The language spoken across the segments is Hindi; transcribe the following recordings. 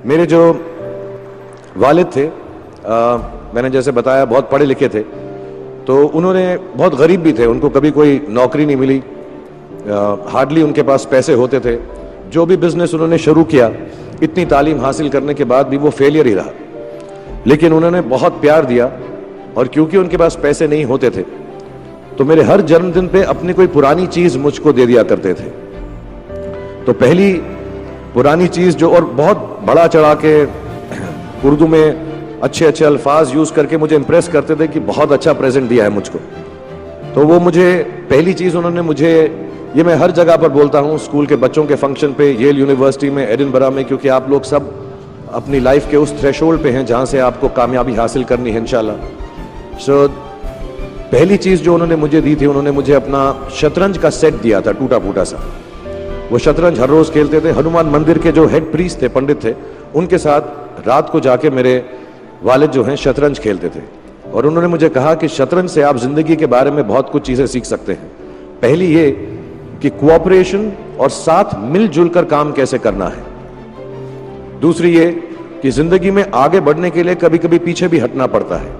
मेरे जो वालिद थे, मैंने जैसे बताया बहुत पढ़े लिखे थे, तो उन्होंने बहुत गरीब भी थे, उनको कभी कोई नौकरी नहीं मिली, हार्डली उनके पास पैसे होते थे। जो भी बिजनेस उन्होंने शुरू किया, इतनी तालीम हासिल करने के बाद भी वो फेलियर ही रहा। लेकिन उन्होंने बहुत प्यार दिया, और क्योंकि उनके पास पैसे नहीं होते थे तो मेरे हर जन्मदिन पे अपनी कोई पुरानी चीज मुझको दे दिया करते थे। तो पहली पुरानी चीज जो, और बहुत बड़ा चढ़ा के उर्दू में अच्छे अच्छे अल्फाज यूज करके मुझे इंप्रेस करते थे कि बहुत अच्छा प्रेजेंट दिया है मुझको। तो वो मुझे पहली चीज उन्होंने मुझे, ये मैं हर जगह पर बोलता हूँ, स्कूल के बच्चों के फंक्शन पे, येल यूनिवर्सिटी में, एडिनबरा में, क्योंकि आप लोग सब अपनी लाइफ के उस थ्रेशोल्ड पे हैं जहां से आपको कामयाबी हासिल करनी है इंशाल्लाह। सो पहली चीज जो उन्होंने मुझे दी थी, उन्होंने मुझे अपना शतरंज का सेट दिया था, टूटा फूटा सा। वो शतरंज हर रोज खेलते थे। हनुमान मंदिर के जो हेड प्रीस्ट थे, पंडित थे, उनके साथ रात को जाके मेरे वालिद जो हैं शतरंज खेलते थे। और उन्होंने मुझे कहा कि शतरंज से आप जिंदगी के बारे में बहुत कुछ चीजें सीख सकते हैं। पहली ये कि कोऑपरेशन और साथ मिलजुल कर काम कैसे करना है। दूसरी ये कि जिंदगी में आगे बढ़ने के लिए कभी कभी पीछे भी हटना पड़ता है।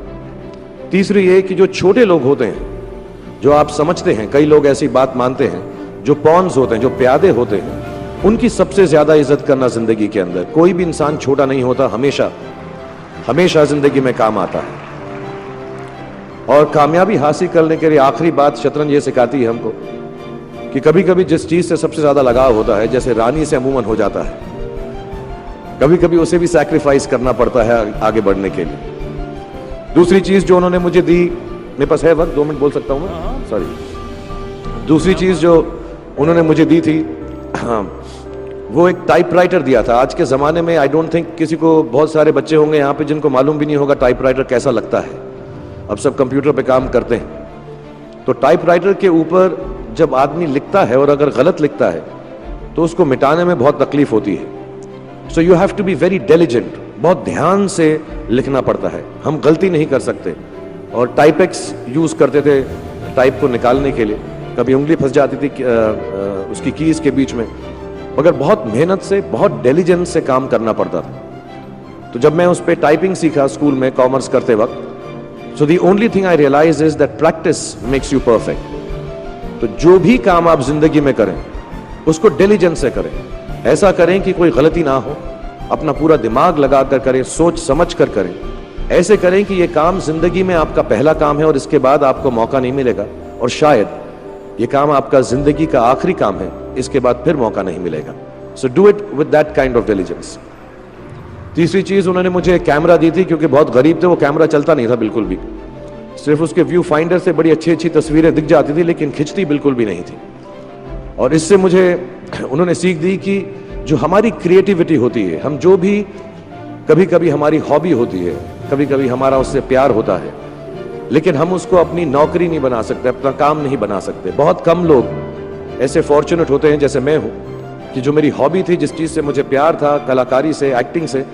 तीसरी ये कि जो छोटे लोग होते हैं, जो आप समझते हैं, कई लोग ऐसी बात मानते हैं, जो पॉन्स होते हैं, जो प्यादे होते हैं, उनकी सबसे ज्यादा इज्जत करना जिंदगी के अंदर। कोई भी इंसान छोटा नहीं होता, हमेशा हमेशा जिंदगी में काम आता है। और कामयाबी हासिल करने के लिए आखिरी बात शतरंज ये सिखाती है हमको कि कभी कभी जिस चीज से सबसे ज्यादा लगाव होता है, जैसे रानी से अमूमन हो जाता है, कभी कभी उसे भी सैक्रिफाइस करना पड़ता है आगे बढ़ने के लिए। दूसरी चीज जो उन्होंने मुझे दी, मेरे पास है वक्त, 2 मिनट बोल सकता हूं मैं, सॉरी। दूसरी चीज जो उन्होंने मुझे दी थी, वो एक टाइपराइटर दिया था। आज के जमाने में आई डोंट थिंक किसी को, बहुत सारे बच्चे होंगे यहाँ पे जिनको मालूम भी नहीं होगा टाइपराइटर कैसा लगता है। अब सब कंप्यूटर पे काम करते हैं। तो टाइपराइटर के ऊपर जब आदमी लिखता है और अगर गलत लिखता है तो उसको मिटाने में बहुत तकलीफ होती है। So you have to be very diligent, बहुत ध्यान से लिखना पड़ता है। हम गलती नहीं कर सकते। और टाइपेक्स यूज करते थे टाइप को निकालने के लिए, कभी उंगली फंस जाती थी उसकी कीज के बीच में, मगर बहुत मेहनत से, बहुत डिलिजेंस से काम करना पड़ता था। तो जब मैं उस पर टाइपिंग सीखा स्कूल में कॉमर्स करते वक्त, so the only thing I realise is that practice makes you perfect. तो जो भी काम आप जिंदगी में करें उसको डिलिजेंस से करें। ऐसा करें कि कोई गलती ना हो, अपना पूरा दिमाग लगा कर करें, सोच समझ कर करें। ऐसे करें कि ये काम जिंदगी में आपका पहला काम है और इसके बाद आपको मौका नहीं मिलेगा, और शायद ये काम आपका जिंदगी का आखिरी काम है, इसके बाद फिर मौका नहीं मिलेगा। So do it with that kind of diligence. तीसरी चीज उन्होंने मुझे कैमरा दी थी, क्योंकि बहुत गरीब थे, वो कैमरा चलता नहीं था बिल्कुल भी। सिर्फ उसके व्यू फाइंडर से बड़ी अच्छी अच्छी तस्वीरें दिख जाती थी, लेकिन खिंचती बिल्कुल भी नहीं थी। और इससे मुझे उन्होंने सीख दी कि जो हमारी क्रिएटिविटी होती है, हम जो भी, कभी कभी हमारी हॉबी होती है, कभी कभी हमारा उससे प्यार होता है, लेकिन हम उसको अपनी नौकरी नहीं बना सकते, अपना काम नहीं बना सकते। बहुत कम लोग ऐसे फॉर्चुनेट होते हैं जैसे मैं हूं कि जो मेरी हॉबी थी, जिस चीज से मुझे प्यार था, कलाकारी से, एक्टिंग से,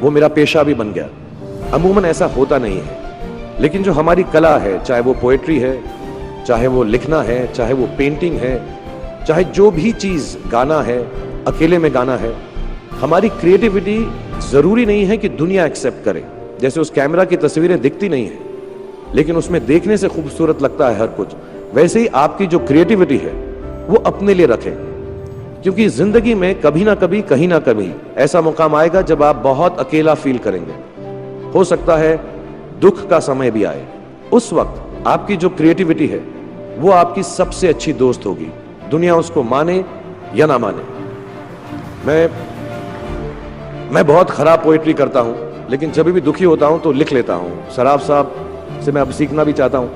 वो मेरा पेशा भी बन गया। अमूमन ऐसा होता नहीं है। लेकिन जो हमारी कला है, चाहे वो पोएट्री है, चाहे वो लिखना है, चाहे वो पेंटिंग है, चाहे जो भी चीज, गाना है, अकेले में गाना है, हमारी क्रिएटिविटी जरूरी नहीं है कि दुनिया एक्सेप्ट करे। जैसे उस कैमरा की तस्वीरें दिखती नहीं है, लेकिन उसमें देखने से खूबसूरत लगता है हर कुछ, वैसे ही आपकी जो क्रिएटिविटी है वो अपने लिए रखें। क्योंकि जिंदगी में कभी ना कभी, कहीं ना कभी ऐसा मुकाम आएगा जब आप बहुत अकेला फील करेंगे। हो सकता है दुख का समय भी आए। उस वक्त आपकी जो क्रिएटिविटी है वो आपकी सबसे अच्छी दोस्त होगी, दुनिया उसको माने या ना माने। मैं बहुत खराब पोएट्री करता हूं, लेकिन जब भी दुखी होता हूं तो लिख लेता हूं। सराफ साहब से मैं अब सीखना भी चाहता हूं।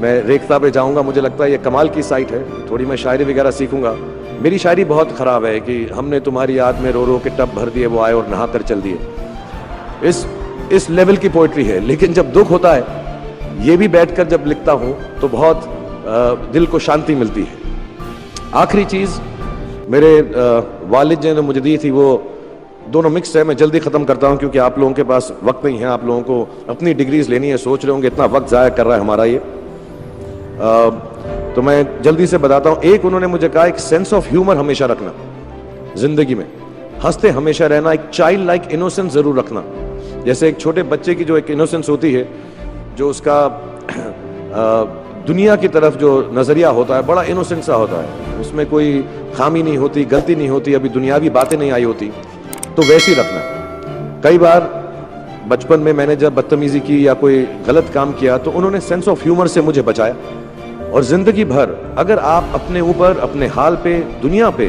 मैं रेखता पे जाऊंगा, मुझे लगता है ये कमाल की साइट है, थोड़ी मैं शायरी वगैरह सीखूंगा। मेरी शायरी बहुत खराब है कि हमने तुम्हारी याद में रो रो के टब भर दिए, वो आए और नहा कर चल दिए। इस लेवल की पोएट्री है। लेकिन जब दुख होता है, ये भी बैठकर जब लिखता हूं तो बहुत दिल को शांति मिलती है। आखिरी चीज मेरे वालिद ने मुझे दी थी, वो दोनों मिक्स है। मैं जल्दी खत्म करता हूं क्योंकि आप लोगों के पास वक्त नहीं है, आप लोगों को अपनी डिग्रीज लेनी है, सोच रहे होंगे इतना वक्त जाया कर रहा है हमारा ये। तो मैं जल्दी से बताता हूं। एक, उन्होंने मुझे कहा एक सेंस ऑफ ह्यूमर हमेशा रखना जिंदगी में। हंसते हमेशा रहना, एक चाइल्ड लाइक इनोसेंस जरूर रखना। जैसे एक छोटे बच्चे की जो एक इनोसेंस होती है, जो उसका दुनिया की तरफ जो नजरिया होता है बड़ा इनोसेंट सा होता है, उसमें कोई खामी नहीं होती, गलती नहीं होती, अभी दुनियावी बातें नहीं आई होती, तो वैसे ही रखना। कई बार बचपन में मैंने जब बदतमीजी की या कोई गलत काम किया तो उन्होंने सेंस ऑफ ह्यूमर से मुझे बचाया। और जिंदगी भर अगर आप अपने ऊपर, अपने हाल पे, दुनिया पे,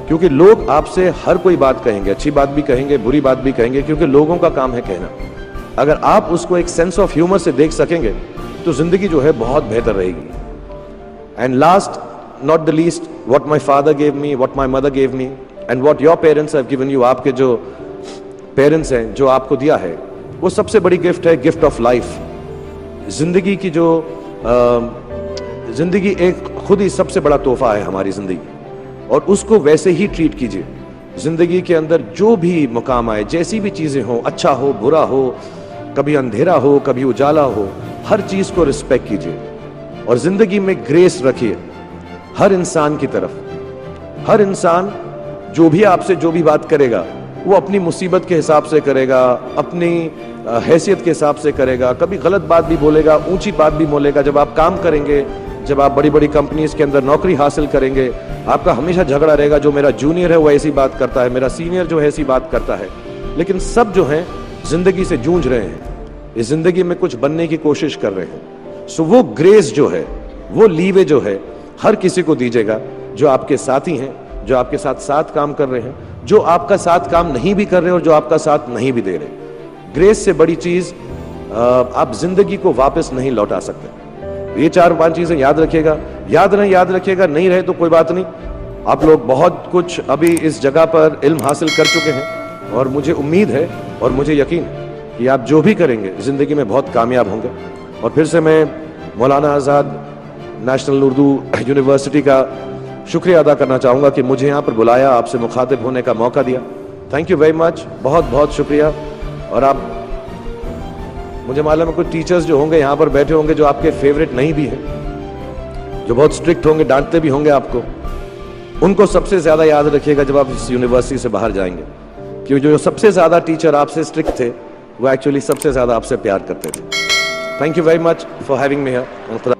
क्योंकि लोग आपसे हर कोई बात कहेंगे, अच्छी बात भी कहेंगे, बुरी बात भी कहेंगे, क्योंकि लोगों का काम है कहना। अगर आप उसको एक सेंस ऑफ ह्यूमर से देख सकेंगे तो जिंदगी जो है बहुत बेहतर रहेगी। And last not the least, what my father gave me, what my mother gave me and what your parents have given you, आपके जो पेरेंट्स हैं जो आपको दिया है, वो सबसे बड़ी गिफ्ट है, गिफ्ट ऑफ लाइफ। जिंदगी की जो जिंदगी एक खुद ही सबसे बड़ा तोहफा है हमारी जिंदगी, और उसको वैसे ही ट्रीट कीजिए। जिंदगी के अंदर जो भी मुकाम आए, जैसी भी चीजें हो, अच्छा हो बुरा हो, कभी अंधेरा हो कभी उजाला हो, हर चीज को रिस्पेक्ट कीजिए और जिंदगी में ग्रेस रखिए हर इंसान की तरफ। हर इंसान जो भी आपसे जो भी बात करेगा वो अपनी मुसीबत के हिसाब से करेगा, अपनी हैसियत के हिसाब से करेगा। कभी गलत बात भी बोलेगा, ऊंची बात भी बोलेगा। जब आप काम करेंगे, जब आप बड़ी बड़ी कंपनीज के अंदर नौकरी हासिल करेंगे, आपका हमेशा झगड़ा रहेगा, जो मेरा जूनियर है वो ऐसी बात करता है, मेरा सीनियर जो है ऐसी बात करता है। लेकिन सब जो हैं जिंदगी से जूझ रहे हैं, इस जिंदगी में कुछ बनने की कोशिश कर रहे हैं। सो वो ग्रेस जो है, वो लीवे जो है, हर किसी को दीजिएगा जो आपके साथी हैं, जो आपके साथ साथ काम कर रहे हैं, जो आपका साथ काम नहीं भी कर रहे और जो आपका साथ नहीं भी दे रहे। ग्रेस से बड़ी चीज आप जिंदगी को वापस नहीं लौटा सकते। ये 4-5 चीजें याद रखिएगा। याद रखिएगा, नहीं रहे तो कोई बात नहीं। आप लोग बहुत कुछ अभी इस जगह पर इल्म हासिल कर चुके हैं और मुझे उम्मीद है और मुझे यकीन है कि आप जो भी करेंगे जिंदगी में बहुत कामयाब होंगे। और फिर से मैं मौलाना आज़ाद नेशनल उर्दू यूनिवर्सिटी का शुक्रिया अदा करना चाहूँगा कि मुझे यहाँ पर बुलाया, आपसे मुखातिब होने का मौका दिया। थैंक यू वेरी मच, बहुत बहुत शुक्रिया। और आप, मुझे मालूम है कुछ टीचर्स जो होंगे यहाँ पर बैठे होंगे जो आपके फेवरेट नहीं भी हैं, जो बहुत स्ट्रिक्ट होंगे, डांटते भी होंगे आपको, उनको सबसे ज़्यादा याद रखिएगा जब आप इस यूनिवर्सिटी से बाहर जाएंगे, क्योंकि जो सबसे ज़्यादा टीचर आपसे स्ट्रिक्ट थे वो एक्चुअली सबसे ज़्यादा आपसे प्यार करते थे। Thank you very much for having me here.